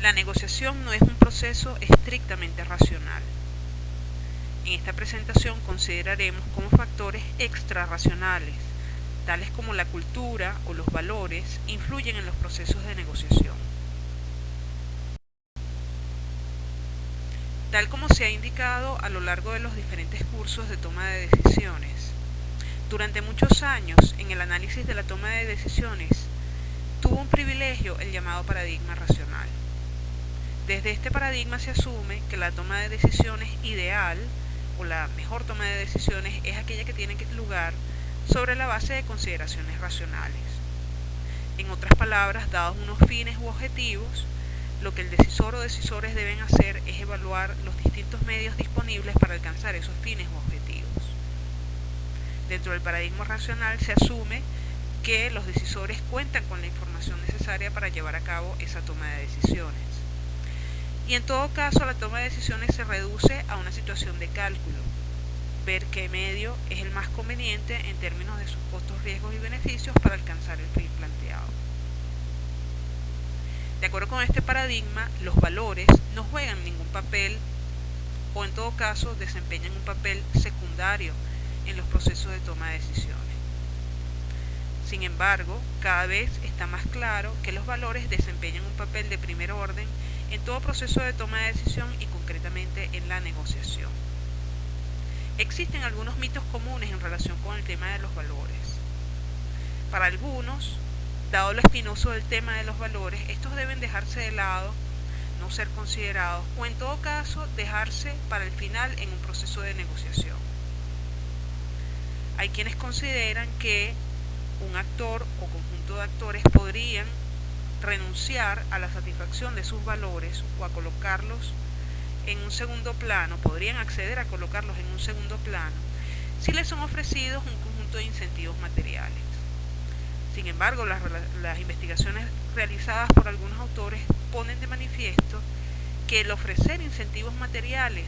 La negociación no es un proceso estrictamente racional. En esta presentación consideraremos cómo factores extrarracionales, tales como la cultura o los valores, influyen en los procesos de negociación. Tal como se ha indicado a lo largo de los diferentes cursos de toma de decisiones, durante muchos años en el análisis de la toma de decisiones tuvo un privilegio el llamado paradigma racional. Desde este paradigma se asume que la toma de decisiones ideal o la mejor toma de decisiones es aquella que tiene lugar sobre la base de consideraciones racionales. En otras palabras, dados unos fines u objetivos, lo que el decisor o decisores deben hacer es evaluar los distintos medios disponibles para alcanzar esos fines u objetivos. Dentro del paradigma racional se asume que los decisores cuentan con la información necesaria para llevar a cabo esa toma de decisiones. Y en todo caso, la toma de decisiones se reduce a una situación de cálculo, ver qué medio es el más conveniente en términos de sus costos, riesgos y beneficios para alcanzar el fin planteado. De acuerdo con este paradigma, los valores no juegan ningún papel o en todo caso desempeñan un papel secundario en los procesos de toma de decisiones. Sin embargo, cada vez está más claro que los valores desempeñan un papel de primer orden en todo proceso de toma de decisión y concretamente en la negociación. Existen algunos mitos comunes en relación con el tema de los valores. Para algunos, dado lo espinoso del tema de los valores, estos deben dejarse de lado, no ser considerados o en todo caso dejarse para el final en un proceso de negociación. Hay quienes consideran que un actor o conjunto de actores podrían renunciar a la satisfacción de sus valores o a colocarlos en un segundo plano, podrían acceder a colocarlos en un segundo plano si les son ofrecidos un conjunto de incentivos materiales. Sin embargo, las investigaciones realizadas por algunos autores ponen de manifiesto que el ofrecer incentivos materiales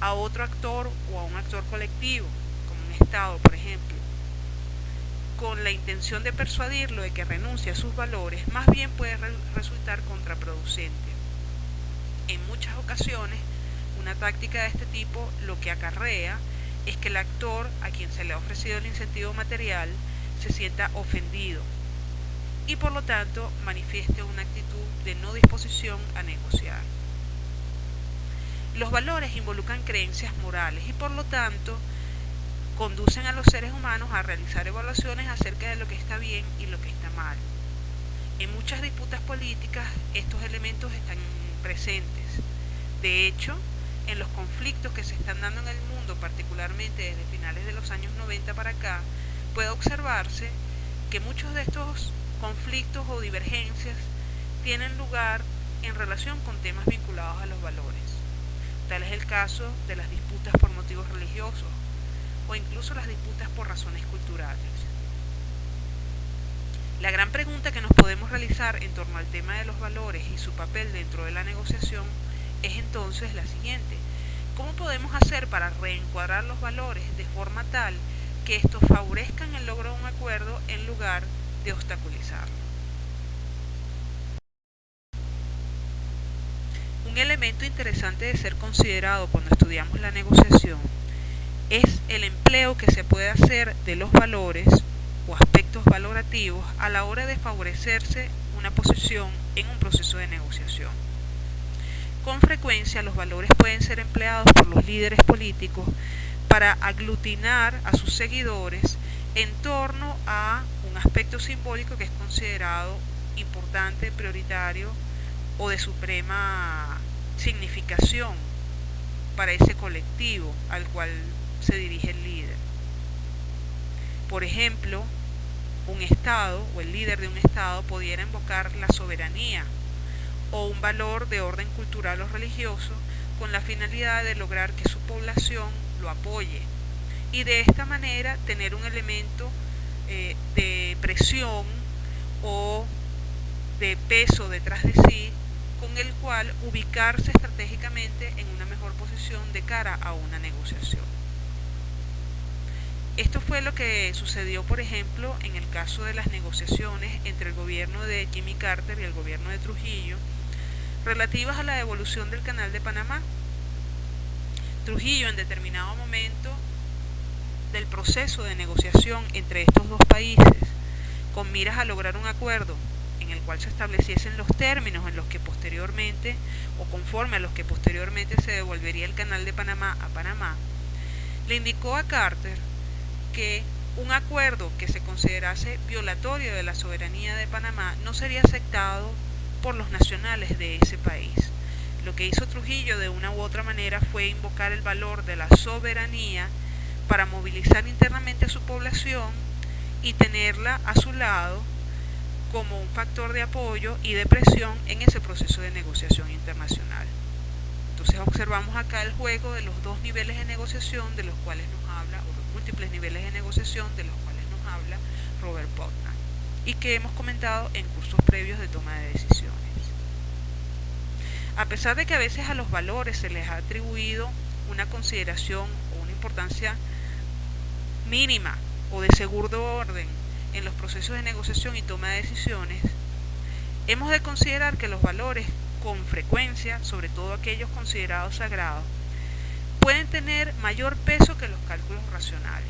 a otro actor o a un actor colectivo, como un Estado, por ejemplo, con la intención de persuadirlo de que renuncie a sus valores, más bien puede resultar contraproducente. En muchas ocasiones, una táctica de este tipo lo que acarrea es que el actor a quien se le ha ofrecido el incentivo material se sienta ofendido y por lo tanto manifieste una actitud de no disposición a negociar. Los valores involucran creencias morales y por lo tanto conducen a los seres humanos a realizar evaluaciones acerca de lo que está bien y lo que está mal. En muchas disputas políticas estos elementos están presentes. De hecho, en los conflictos que se están dando en el mundo, particularmente desde finales de los años 90 para acá, puede observarse que muchos de estos conflictos o divergencias tienen lugar en relación con temas vinculados a los valores. Tal es el caso de las disputas por motivos religiosos o incluso las disputas por razones culturales. La gran pregunta que nos podemos realizar en torno al tema de los valores y su papel dentro de la negociación es entonces la siguiente: ¿cómo podemos hacer para reencuadrar los valores de forma tal que estos favorezcan el logro de un acuerdo en lugar de obstaculizarlo? Un elemento interesante de ser considerado cuando estudiamos la negociación es el empleo que se puede hacer de los valores o aspectos valorativos a la hora de favorecerse una posición en un proceso de negociación. Con frecuencia los valores pueden ser empleados por los líderes políticos para aglutinar a sus seguidores en torno a un aspecto simbólico que es considerado importante, prioritario o de suprema significación para ese colectivo al cual se dirige el líder. Por ejemplo, un Estado o el líder de un Estado pudiera invocar la soberanía o un valor de orden cultural o religioso con la finalidad de lograr que su población lo apoye y de esta manera tener un elemento de presión o de peso detrás de sí con el cual ubicarse estratégicamente en una mejor posición de cara a una negociación. Esto fue lo que sucedió, por ejemplo, en el caso de las negociaciones entre el gobierno de Jimmy Carter y el gobierno de Trujillo, relativas a la devolución del Canal de Panamá. Trujillo, en determinado momento del proceso de negociación entre estos dos países, con miras a lograr un acuerdo en el cual se estableciesen los términos en los que posteriormente, o conforme a los que posteriormente se devolvería el Canal de Panamá a Panamá, le indicó a Carter que un acuerdo que se considerase violatorio de la soberanía de Panamá no sería aceptado por los nacionales de ese país. Lo que hizo Trujillo de una u otra manera fue invocar el valor de la soberanía para movilizar internamente a su población y tenerla a su lado como un factor de apoyo y de presión en ese proceso de negociación internacional. Entonces observamos acá el juego de los dos niveles de negociación de los cuales nos habla, o los múltiples niveles de negociación de los cuales nos habla Robert Putnam, y que hemos comentado en cursos previos de toma de decisiones. A pesar de que a veces a los valores se les ha atribuido una consideración o una importancia mínima o de segundo orden en los procesos de negociación y toma de decisiones, hemos de considerar que los valores con frecuencia, sobre todo aquellos considerados sagrados, pueden tener mayor peso que los cálculos racionales.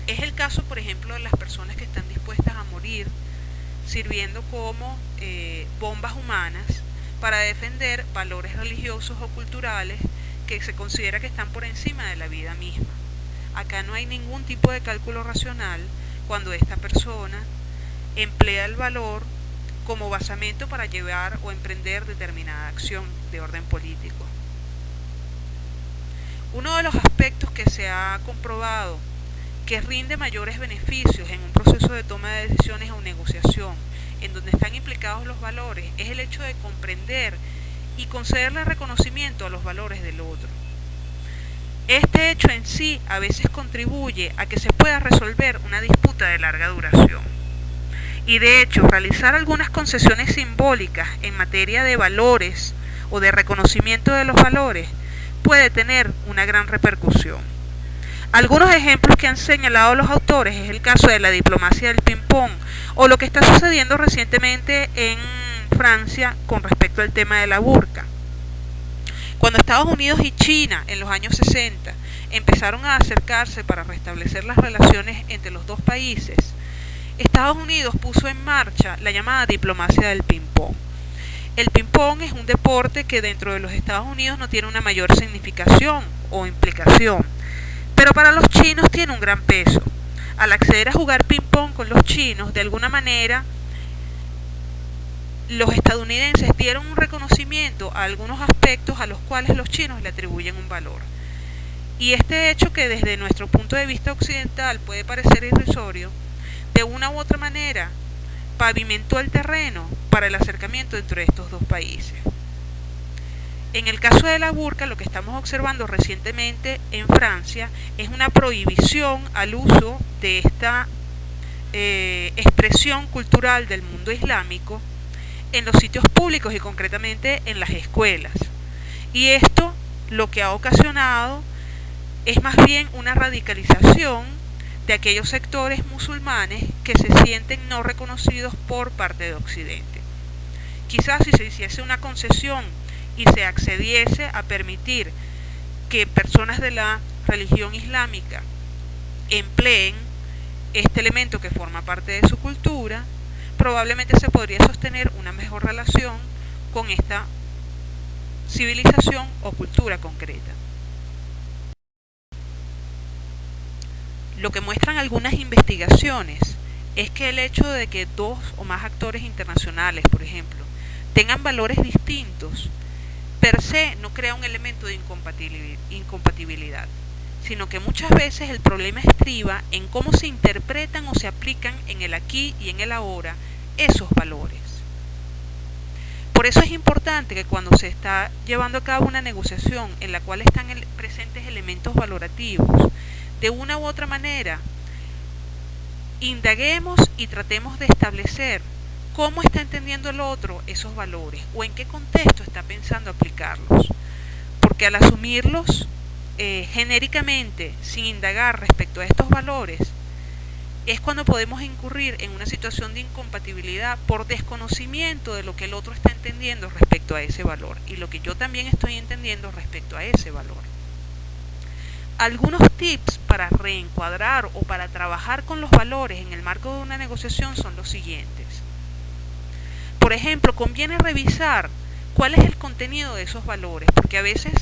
Es el caso, por ejemplo, de las personas que están dispuestas a morir sirviendo como bombas humanas para defender valores religiosos o culturales que se considera que están por encima de la vida misma. Acá no hay ningún tipo de cálculo racional cuando esta persona emplea el valor como basamento para llevar o emprender determinada acción de orden político. Uno de los aspectos que se ha comprobado que rinde mayores beneficios en un proceso de toma de decisiones o negociación en donde están implicados los valores es el hecho de comprender y concederle reconocimiento a los valores del otro. Este hecho en sí a veces contribuye a que se pueda resolver una disputa de larga duración. Y de hecho, realizar algunas concesiones simbólicas en materia de valores o de reconocimiento de los valores puede tener una gran repercusión. Algunos ejemplos que han señalado los autores es el caso de la diplomacia del ping-pong o lo que está sucediendo recientemente en Francia con respecto al tema de la burka. Cuando Estados Unidos y China en los años 60 empezaron a acercarse para restablecer las relaciones entre los dos países, Estados Unidos puso en marcha la llamada diplomacia del ping-pong. El ping-pong es un deporte que dentro de los Estados Unidos no tiene una mayor significación o implicación, pero para los chinos tiene un gran peso. Al acceder a jugar ping-pong con los chinos, de alguna manera, los estadounidenses dieron un reconocimiento a algunos aspectos a los cuales los chinos le atribuyen un valor. Y este hecho, que desde nuestro punto de vista occidental puede parecer irrisorio, de una u otra manera pavimentó el terreno para el acercamiento entre estos dos países. En el caso de la burka, lo que estamos observando recientemente en Francia es una prohibición al uso de esta expresión cultural del mundo islámico en los sitios públicos y concretamente en las escuelas. Y esto lo que ha ocasionado es más bien una radicalización de aquellos sectores musulmanes que se sienten no reconocidos por parte de Occidente. Quizás si se hiciese una concesión y se accediese a permitir que personas de la religión islámica empleen este elemento que forma parte de su cultura, probablemente se podría sostener una mejor relación con esta civilización o cultura concreta. Lo que muestran algunas investigaciones es que el hecho de que dos o más actores internacionales, por ejemplo, tengan valores distintos, per se no crea un elemento de incompatibilidad, sino que muchas veces el problema estriba en cómo se interpretan o se aplican en el aquí y en el ahora esos valores. Por eso es importante que cuando se está llevando a cabo una negociación en la cual están presentes elementos valorativos, de una u otra manera, indaguemos y tratemos de establecer cómo está entendiendo el otro esos valores o en qué contexto está pensando aplicarlos. Porque al asumirlos genéricamente, sin indagar respecto a estos valores, es cuando podemos incurrir en una situación de incompatibilidad por desconocimiento de lo que el otro está entendiendo respecto a ese valor y lo que yo también estoy entendiendo respecto a ese valor. Algunos tips para reencuadrar o para trabajar con los valores en el marco de una negociación son los siguientes. Por ejemplo, conviene revisar cuál es el contenido de esos valores, porque a veces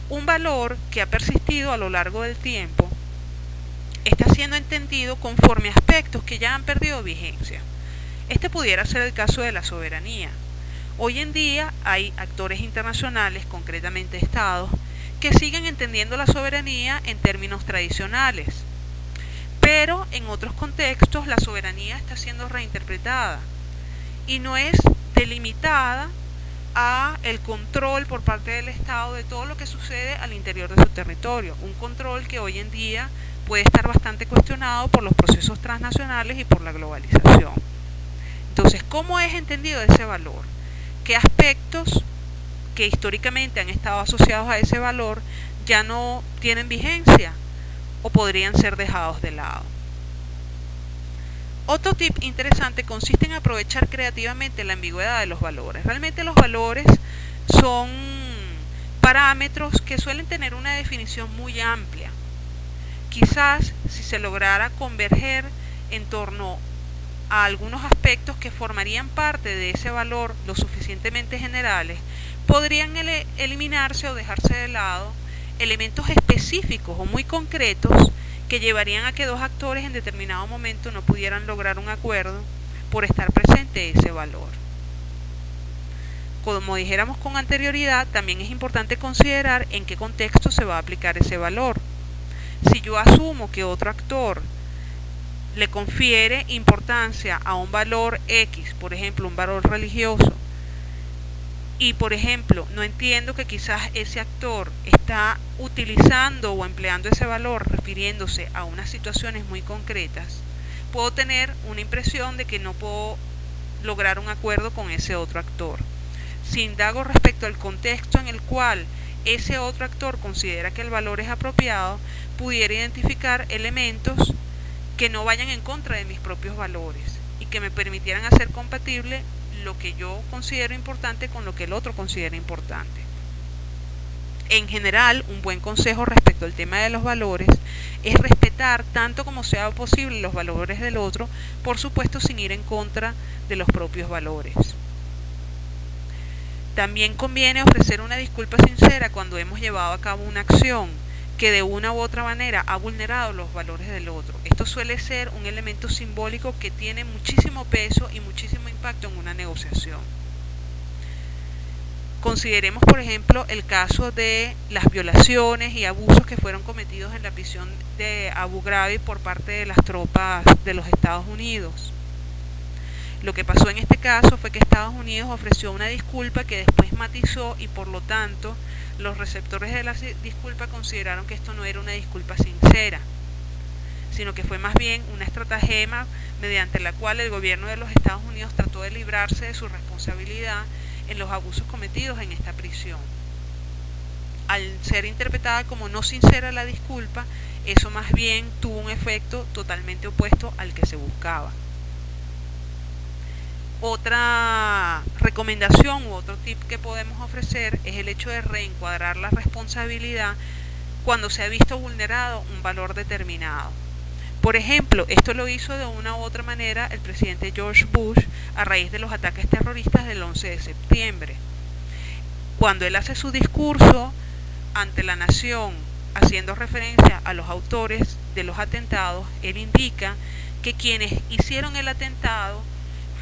un valor que ha persistido a lo largo del tiempo está siendo entendido conforme a aspectos que ya han perdido vigencia. Este pudiera ser el caso de la soberanía. Hoy en día hay actores internacionales, concretamente estados, que siguen entendiendo la soberanía en términos tradicionales, pero en otros contextos la soberanía está siendo reinterpretada y no es delimitada a el control por parte del Estado de todo lo que sucede al interior de su territorio, un control que hoy en día puede estar bastante cuestionado por los procesos transnacionales y por la globalización. Entonces, ¿cómo es entendido ese valor? ¿Qué aspectos que históricamente han estado asociados a ese valor ya no tienen vigencia o podrían ser dejados de lado? Otro tip interesante consiste en aprovechar creativamente la ambigüedad de los valores. Realmente los valores son parámetros que suelen tener una definición muy amplia. Quizás si se lograra converger en torno a algunos aspectos que formarían parte de ese valor lo suficientemente generales, podrían eliminarse o dejarse de lado elementos específicos o muy concretos que llevarían a que dos actores en determinado momento no pudieran lograr un acuerdo por estar presente ese valor. Como dijéramos con anterioridad, también es importante considerar en qué contexto se va a aplicar ese valor. Si yo asumo que otro actor le confiere importancia a un valor X, por ejemplo, un valor religioso, y por ejemplo, no entiendo que quizás ese actor está utilizando o empleando ese valor refiriéndose a unas situaciones muy concretas, puedo tener una impresión de que no puedo lograr un acuerdo con ese otro actor. Si indago respecto al contexto en el cual ese otro actor considera que el valor es apropiado, pudiera identificar elementos que no vayan en contra de mis propios valores y que me permitieran hacer compatible lo que yo considero importante con lo que el otro considera importante. En general, un buen consejo respecto al tema de los valores es respetar tanto como sea posible los valores del otro, por supuesto sin ir en contra de los propios valores. También conviene ofrecer una disculpa sincera cuando hemos llevado a cabo una acción que de una u otra manera ha vulnerado los valores del otro. Esto suele ser un elemento simbólico que tiene muchísimo peso y muchísimo impacto en una negociación. Consideremos, por ejemplo, el caso de las violaciones y abusos que fueron cometidos en la prisión de Abu Ghraib por parte de las tropas de los Estados Unidos. Lo que pasó en este caso fue que Estados Unidos ofreció una disculpa que después matizó y por lo tanto los receptores de la disculpa consideraron que esto no era una disculpa sincera, sino que fue más bien una estratagema mediante la cual el gobierno de los Estados Unidos trató de librarse de su responsabilidad en los abusos cometidos en esta prisión. Al ser interpretada como no sincera la disculpa, eso más bien tuvo un efecto totalmente opuesto al que se buscaba. Otra recomendación u otro tip que podemos ofrecer es el hecho de reencuadrar la responsabilidad cuando se ha visto vulnerado un valor determinado. Por ejemplo, esto lo hizo de una u otra manera el presidente George Bush a raíz de los ataques terroristas del 11 de septiembre. Cuando él hace su discurso ante la nación haciendo referencia a los autores de los atentados, él indica que quienes hicieron el atentado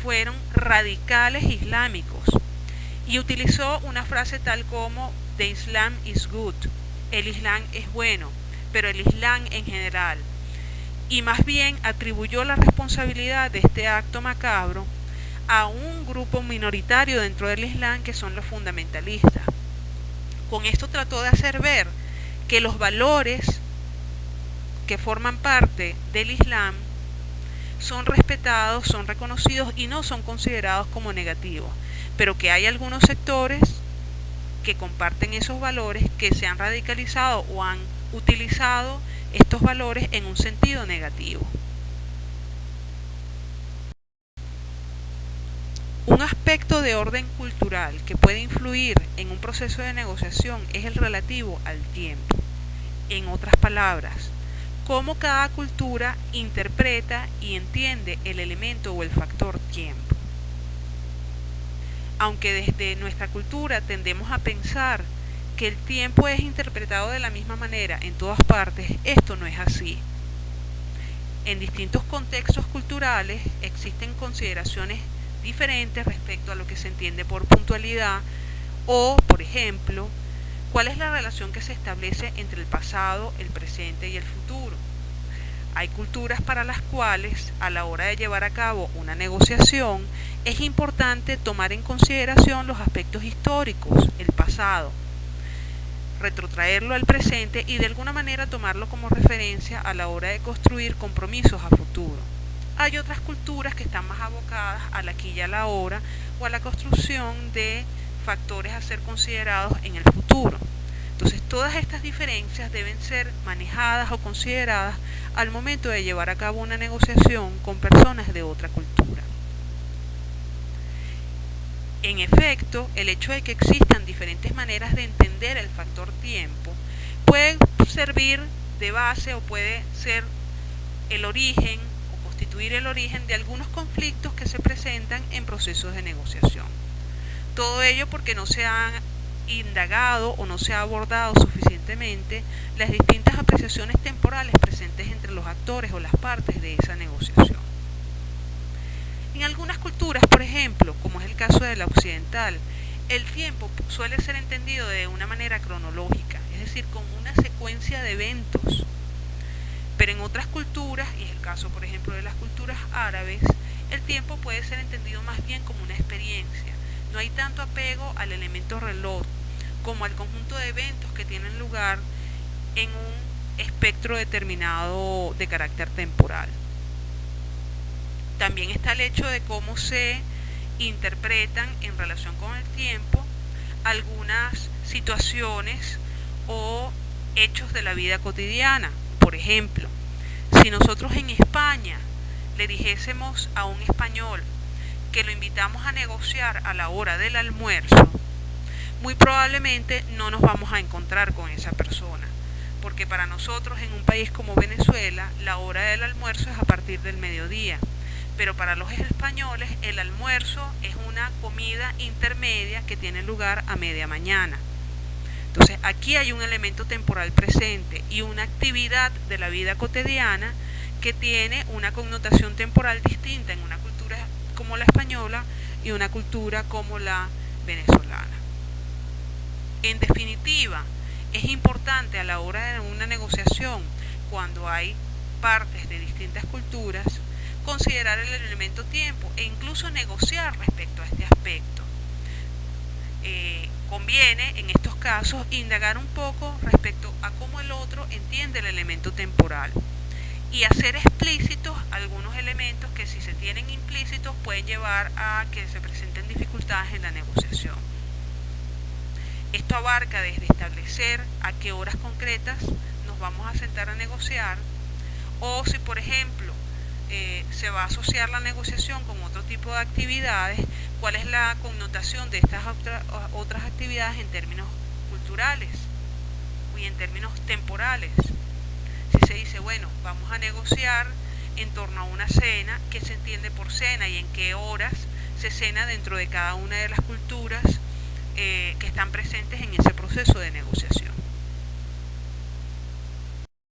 fueron radicales islámicos y utilizó una frase tal como "The Islam is good", el Islam es bueno, pero el Islam en general, y más bien atribuyó la responsabilidad de este acto macabro a un grupo minoritario dentro del Islam que son los fundamentalistas. Con esto trató de hacer ver que los valores que forman parte del Islam son respetados, son reconocidos y no son considerados como negativos, pero que hay algunos sectores que comparten esos valores que se han radicalizado o han utilizado estos valores en un sentido negativo. Un aspecto de orden cultural que puede influir en un proceso de negociación es el relativo al tiempo. En otras palabras, cómo cada cultura interpreta y entiende el elemento o el factor tiempo. Aunque desde nuestra cultura tendemos a pensar que el tiempo es interpretado de la misma manera en todas partes, esto no es así. En distintos contextos culturales existen consideraciones diferentes respecto a lo que se entiende por puntualidad o, por ejemplo, cuál es la relación que se establece entre el pasado, el presente y el futuro. Hay culturas para las cuales, a la hora de llevar a cabo una negociación, es importante tomar en consideración los aspectos históricos, el pasado, retrotraerlo al presente y de alguna manera tomarlo como referencia a la hora de construir compromisos a futuro. Hay otras culturas que están más abocadas al aquí y a la ahora o a la construcción de factores a ser considerados en el futuro. Entonces, todas estas diferencias deben ser manejadas o consideradas al momento de llevar a cabo una negociación con personas de otra cultura. En efecto, el hecho de que existan diferentes maneras de entender el factor tiempo puede servir de base o puede ser el origen o constituir el origen de algunos conflictos que se presentan en procesos de negociación. Todo ello porque no se han indagado o no se ha abordado suficientemente las distintas apreciaciones temporales presentes entre los actores o las partes de esa negociación. En algunas culturas, por ejemplo, como es el caso de la occidental, el tiempo suele ser entendido de una manera cronológica, es decir, como una secuencia de eventos. Pero en otras culturas, y es el caso, por ejemplo, de las culturas árabes, el tiempo puede ser entendido más bien como una experiencia. No hay tanto apego al elemento reloj como al conjunto de eventos que tienen lugar en un espectro determinado de carácter temporal. También está el hecho de cómo se interpretan en relación con el tiempo algunas situaciones o hechos de la vida cotidiana. Por ejemplo, si nosotros en España le dijésemos a un español que lo invitamos a negociar a la hora del almuerzo, muy probablemente no nos vamos a encontrar con esa persona, porque para nosotros en un país como Venezuela la hora del almuerzo es a partir del mediodía, pero para los españoles el almuerzo es una comida intermedia que tiene lugar a media mañana. Entonces aquí hay un elemento temporal presente y una actividad de la vida cotidiana que tiene una connotación temporal distinta en una cultura como la española y una cultura como la venezolana. En definitiva, es importante a la hora de una negociación, cuando hay partes de distintas culturas, considerar el elemento tiempo e incluso negociar respecto a este aspecto. Conviene, en estos casos, indagar un poco respecto a cómo el otro entiende el elemento temporal y hacer explícitos algunos elementos que, si se tienen implícitos, pueden llevar a que se presenten dificultades en la negociación. Esto abarca desde establecer a qué horas concretas nos vamos a sentar a negociar, o si, por ejemplo, se va a asociar la negociación con otro tipo de actividades, cuál es la connotación de estas otras actividades en términos culturales y en términos temporales. Si se dice, bueno, vamos a negociar en torno a una cena, ¿qué se entiende por cena y en qué horas se cena dentro de cada una de las culturas que están presentes en ese proceso de negociación?